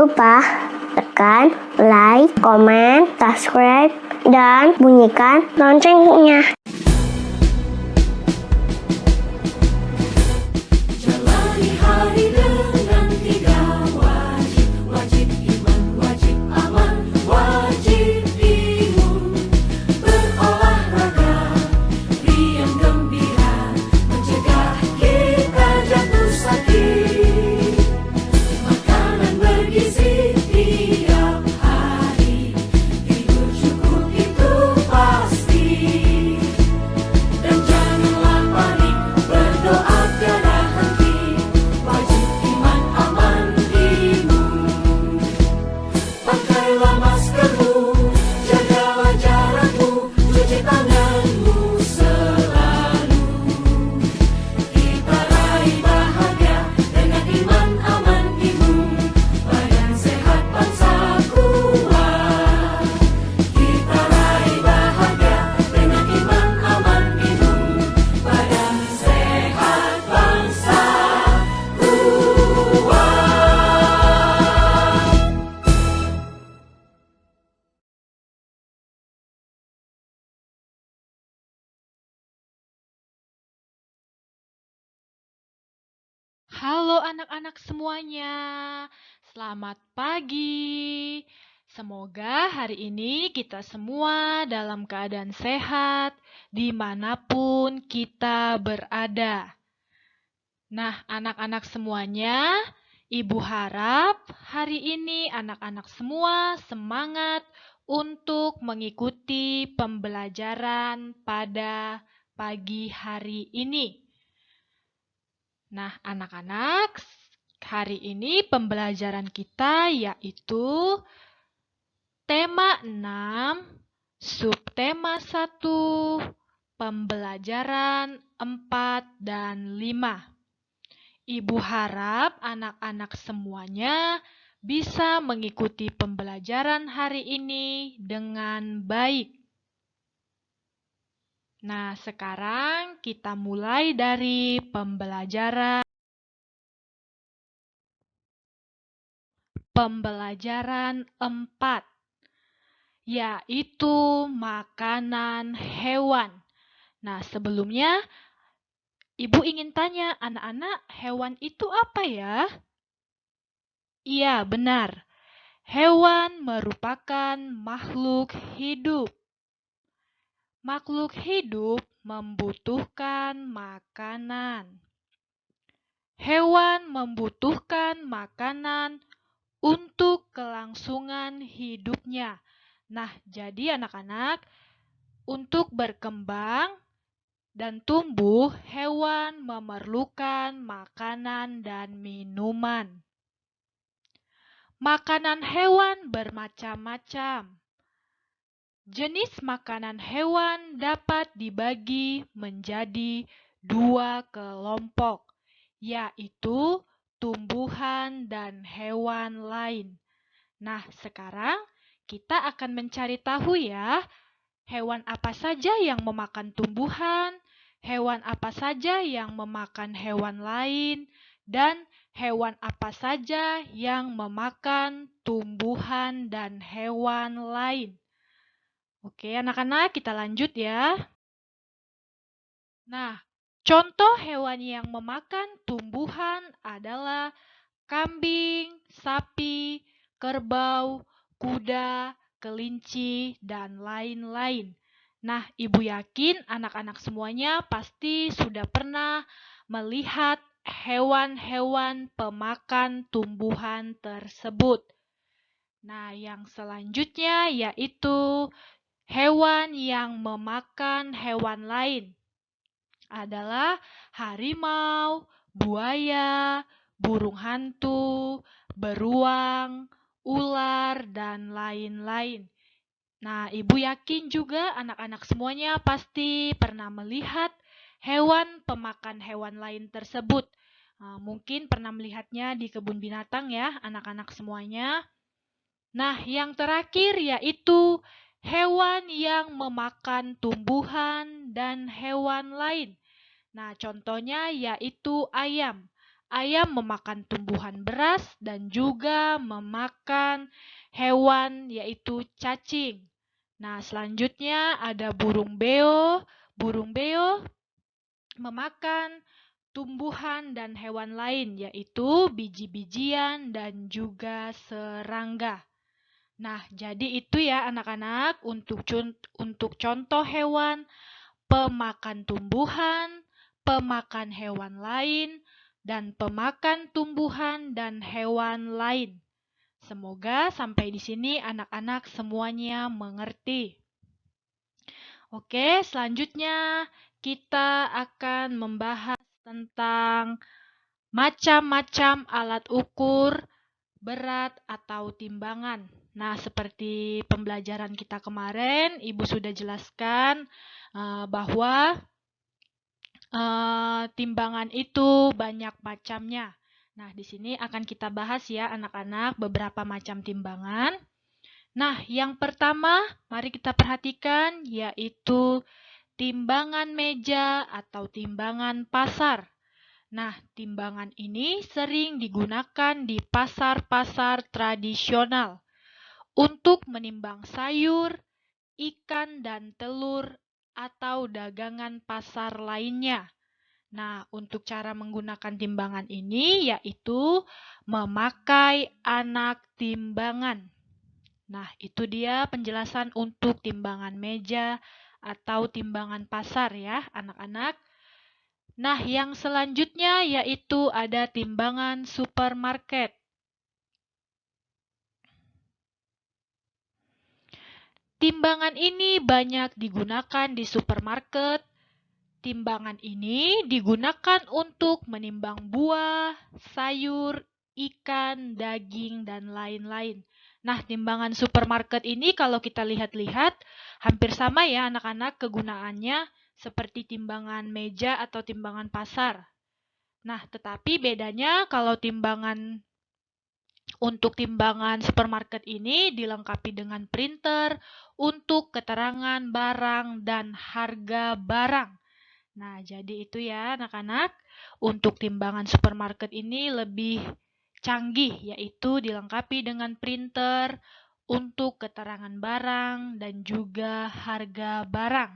lupa tekan like, komen, subscribe, dan bunyikan loncengnya. Jalani hari dengan 3 wajib, wajib iman, wajib aman, wajib imun. Berolahraga, riang gembira, mencegah kita jatuh sakit. Makanan bergizi tiap hari, tidur cukup itu pasti. Dan janganlah panik, berdoa tiada henti. Wajib iman, aman, imun. Pakailah maskermu, jagalah jarakmu, cuci tanganmu selalu. Kita raih bahagia dengan iman, aman, imun. Badan sehat, bangsa kuat. Kita raih bahagia dengan iman, aman, imun. Badan sehat, bangsa kuat. Halo anak-anak semuanya, selamat pagi. Semoga hari ini kita semua dalam keadaan sehat dimanapun kita berada. Nah, anak-anak semuanya, Ibu harap hari ini anak-anak semua semangat untuk mengikuti pembelajaran pada pagi hari ini. Nah, anak-anak, hari ini pembelajaran kita yaitu tema 6, subtema 1, pembelajaran 4 dan 5. Ibu harap anak-anak semuanya bisa mengikuti pembelajaran hari ini dengan baik. Nah, sekarang kita mulai dari pembelajaran 4, yaitu makanan hewan. Nah, sebelumnya Ibu ingin tanya, anak-anak, hewan itu apa ya? Iya, benar. Hewan merupakan makhluk hidup. Makhluk hidup membutuhkan makanan. Hewan membutuhkan makanan untuk kelangsungan hidupnya. Nah, jadi anak-anak, untuk berkembang dan tumbuh, hewan memerlukan makanan dan minuman. Makanan hewan bermacam-macam. Jenis makanan hewan dapat dibagi menjadi 2 kelompok, yaitu tumbuhan dan hewan lain. Nah, sekarang kita akan mencari tahu ya, hewan apa saja yang memakan tumbuhan, hewan apa saja yang memakan hewan lain, dan hewan apa saja yang memakan tumbuhan dan hewan lain. Oke, anak-anak, kita lanjut ya. Nah, contoh hewan yang memakan tumbuhan adalah kambing, sapi, kerbau, kuda, kelinci, dan lain-lain. Nah, Ibu yakin anak-anak semuanya pasti sudah pernah melihat hewan-hewan pemakan tumbuhan tersebut. Nah, yang selanjutnya yaitu hewan yang memakan hewan lain adalah harimau, buaya, burung hantu, beruang, ular, dan lain-lain. Nah, Ibu yakin juga anak-anak semuanya pasti pernah melihat hewan pemakan hewan lain tersebut. Mungkin pernah melihatnya di kebun binatang ya, anak-anak semuanya. Nah, yang terakhir yaitu hewan yang memakan tumbuhan dan hewan lain. Nah, contohnya yaitu ayam. ayam memakan tumbuhan beras dan juga memakan hewan yaitu cacing. Nah, selanjutnya ada burung beo. Burung beo memakan tumbuhan dan hewan lain yaitu biji-bijian dan juga serangga. Nah, jadi itu ya anak-anak untuk contoh hewan pemakan tumbuhan, pemakan hewan lain, dan pemakan tumbuhan dan hewan lain. Semoga sampai di sini anak-anak semuanya mengerti. Oke, selanjutnya kita akan membahas tentang macam-macam alat ukur berat atau timbangan. Nah, seperti pembelajaran kita kemarin, Ibu sudah jelaskan bahwa timbangan itu banyak macamnya. Nah, di sini akan kita bahas ya anak-anak beberapa macam timbangan. Nah, yang pertama mari kita perhatikan yaitu timbangan meja atau timbangan pasar. Nah, timbangan ini sering digunakan di pasar-pasar tradisional untuk menimbang sayur, ikan, dan telur atau dagangan pasar lainnya. Nah, untuk cara menggunakan timbangan ini yaitu memakai anak timbangan. Nah, itu dia penjelasan untuk timbangan meja atau timbangan pasar ya, anak-anak. Nah, yang selanjutnya yaitu ada timbangan supermarket. Timbangan ini banyak digunakan di supermarket. Timbangan ini digunakan untuk menimbang buah, sayur, ikan, daging, dan lain-lain. Nah, timbangan supermarket ini kalau kita lihat-lihat hampir sama ya anak-anak kegunaannya seperti timbangan meja atau timbangan pasar. Nah, tetapi bedanya kalau untuk timbangan supermarket ini dilengkapi dengan printer untuk keterangan barang dan harga barang. Nah, jadi itu ya anak-anak. Untuk timbangan supermarket ini lebih canggih, yaitu dilengkapi dengan printer untuk keterangan barang dan juga harga barang.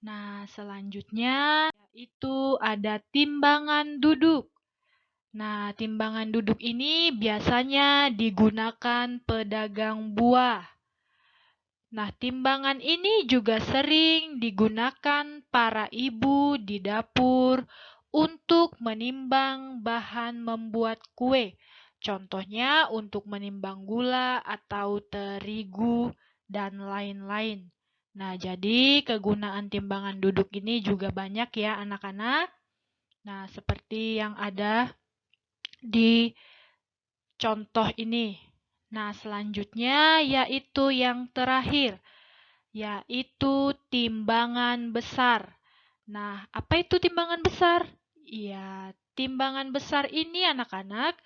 Nah, selanjutnya yaitu ada timbangan duduk. Nah, timbangan duduk ini biasanya digunakan pedagang buah. Nah, timbangan ini juga sering digunakan para ibu di dapur untuk menimbang bahan membuat kue. Contohnya untuk menimbang gula atau terigu dan lain-lain. Nah, jadi kegunaan timbangan duduk ini juga banyak ya anak-anak. Nah, seperti yang ada di contoh ini. Nah, selanjutnya yaitu yang terakhir, yaitu timbangan besar. Nah, apa itu timbangan besar? Ya, timbangan besar ini anak-anak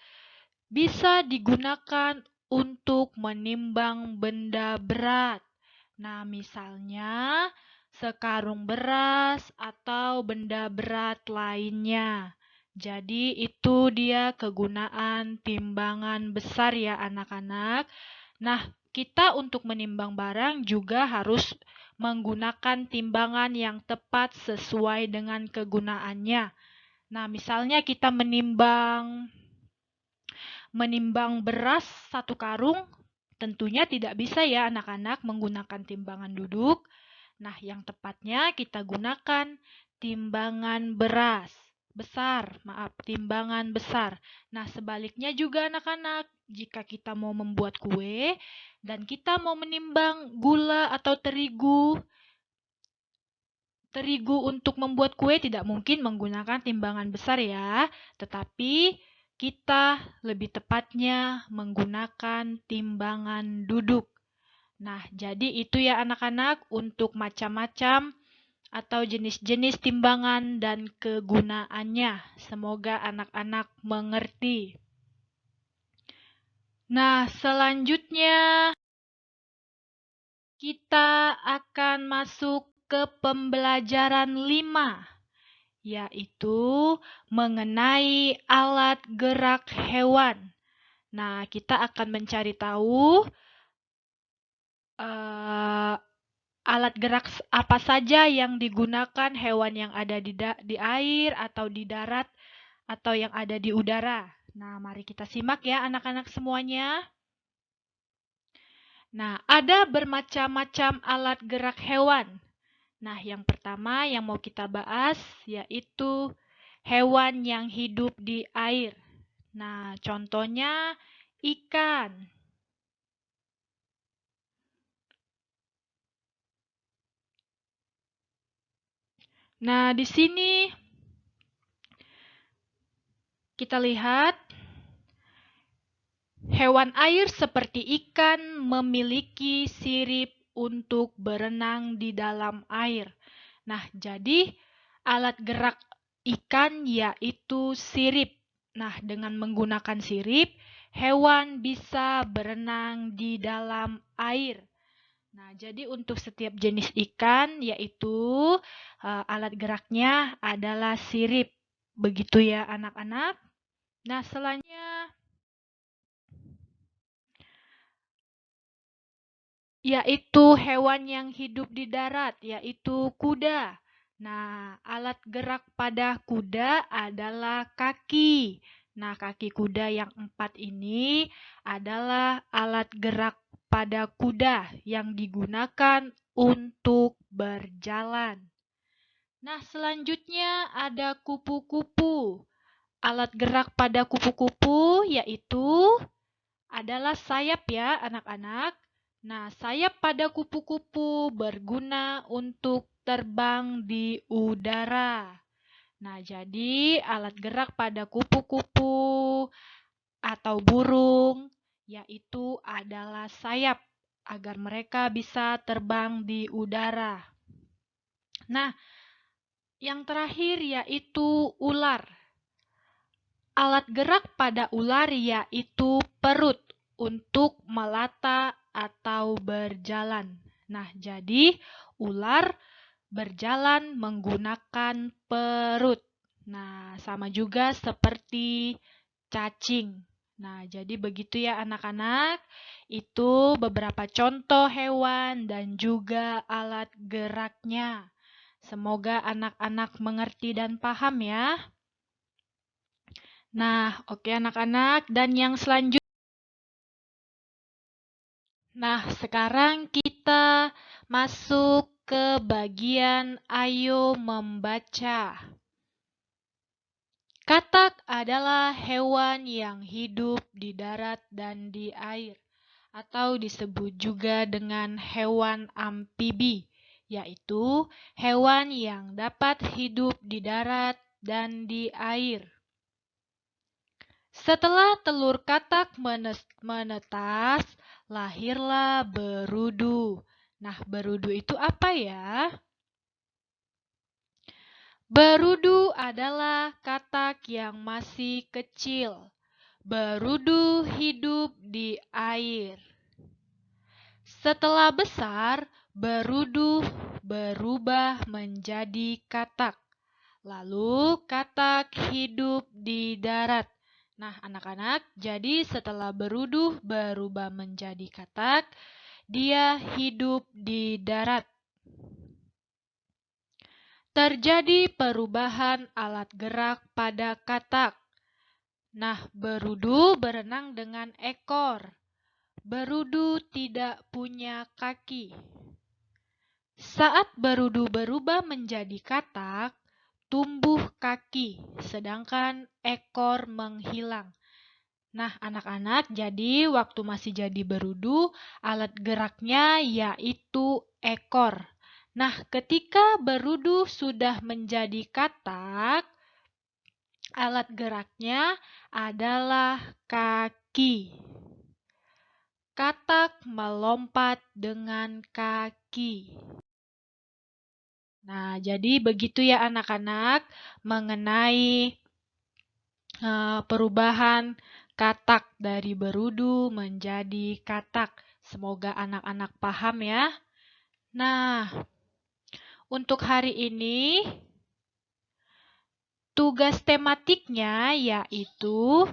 bisa digunakan untuk menimbang benda berat. Nah, misalnya sekarung beras atau benda berat lainnya. Jadi itu dia kegunaan timbangan besar ya anak-anak. Nah, kita untuk menimbang barang juga harus menggunakan timbangan yang tepat sesuai dengan kegunaannya. Nah, misalnya kita menimbang beras 1 karung, tentunya tidak bisa ya anak-anak menggunakan timbangan duduk. Nah, yang tepatnya kita gunakan timbangan timbangan besar. Nah, sebaliknya juga anak-anak, jika kita mau membuat kue dan kita mau menimbang gula atau terigu untuk membuat kue tidak mungkin menggunakan timbangan besar ya, tetapi kita lebih tepatnya menggunakan timbangan duduk. Nah, jadi itu ya anak-anak untuk macam-macam atau jenis-jenis timbangan dan kegunaannya. Semoga anak-anak mengerti. Nah, selanjutnya kita akan masuk ke pembelajaran 5, yaitu mengenai alat gerak hewan. Nah, kita akan mencari tahu alat gerak apa saja yang digunakan hewan yang ada di air atau di darat atau yang ada di udara. Nah, mari kita simak ya anak-anak semuanya. Nah, ada bermacam-macam alat gerak hewan. Nah, yang pertama yang mau kita bahas yaitu hewan yang hidup di air. Nah, contohnya ikan. Nah, di sini kita lihat hewan air seperti ikan memiliki sirip untuk berenang di dalam air. Nah, jadi alat gerak ikan yaitu sirip. Nah, dengan menggunakan sirip, hewan bisa berenang di dalam air. Nah, jadi untuk setiap jenis ikan yaitu alat geraknya adalah sirip. Begitu ya anak-anak. Nah, selanjutnya yaitu hewan yang hidup di darat, yaitu kuda. Nah, alat gerak pada kuda adalah kaki. Nah, kaki kuda yang 4 ini adalah alat gerak pada kuda yang digunakan untuk berjalan. Nah, selanjutnya ada kupu-kupu. Alat gerak pada kupu-kupu yaitu adalah sayap ya anak-anak. Nah, sayap pada kupu-kupu berguna untuk terbang di udara. Nah, jadi alat gerak pada kupu-kupu atau burung yaitu adalah sayap agar mereka bisa terbang di udara. Nah, yang terakhir yaitu ular. Alat gerak pada ular yaitu perut untuk melata atau berjalan. Nah, jadi ular berjalan menggunakan perut. Nah, sama juga seperti cacing. Nah, jadi begitu ya anak-anak. Itu beberapa contoh hewan dan juga alat geraknya. Semoga anak-anak mengerti dan paham ya. Nah, oke anak-anak, dan yang selanjutnya. Nah, sekarang kita masuk ke bagian ayo membaca. Katak adalah hewan yang hidup di darat dan di air, atau disebut juga dengan hewan amfibi, yaitu hewan yang dapat hidup di darat dan di air. Setelah telur katak menetas, lahirlah berudu. Nah, berudu itu apa ya? Berudu adalah katak yang masih kecil. Berudu hidup di air. Setelah besar, berudu berubah menjadi katak. Lalu katak hidup di darat. Nah, anak-anak, jadi setelah berudu berubah menjadi katak, dia hidup di darat. Terjadi perubahan alat gerak pada katak. Nah, berudu berenang dengan ekor. Berudu tidak punya kaki. Saat berudu berubah menjadi katak, tumbuh kaki, sedangkan ekor menghilang. Nah, anak-anak, jadi waktu masih jadi berudu, alat geraknya yaitu ekor. Nah, ketika berudu sudah menjadi katak, alat geraknya adalah kaki. Katak melompat dengan kaki. Nah, jadi begitu ya anak-anak mengenai perubahan katak dari berudu menjadi katak. Semoga anak-anak paham ya. Nah, untuk hari ini Tugas tematiknya yaitu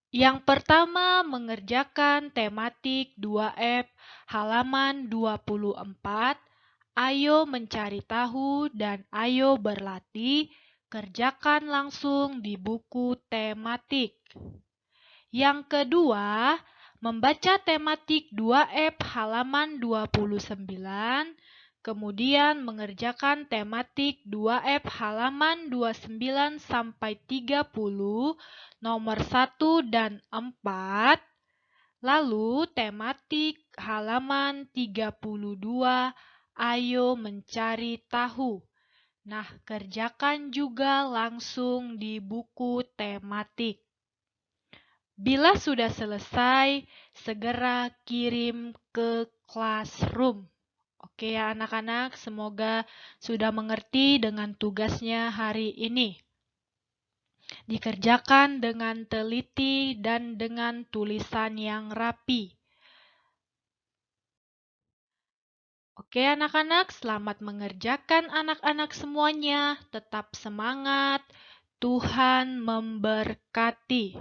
yang pertama mengerjakan tematik 2F halaman 24. Ayo mencari tahu dan ayo berlatih. Kerjakan langsung di buku tematik. Yang kedua, membaca tematik 2F halaman 29, kemudian mengerjakan tematik 2F halaman 29 sampai 30, nomor 1 dan 4, lalu tematik halaman 32, ayo mencari tahu. Nah, kerjakan juga langsung di buku tematik. Bila sudah selesai, segera kirim ke classroom. Oke ya anak-anak, semoga sudah mengerti dengan tugasnya hari ini. Dikerjakan dengan teliti dan dengan tulisan yang rapi. Oke anak-anak, selamat mengerjakan anak-anak semuanya. Tetap semangat. Tuhan memberkati.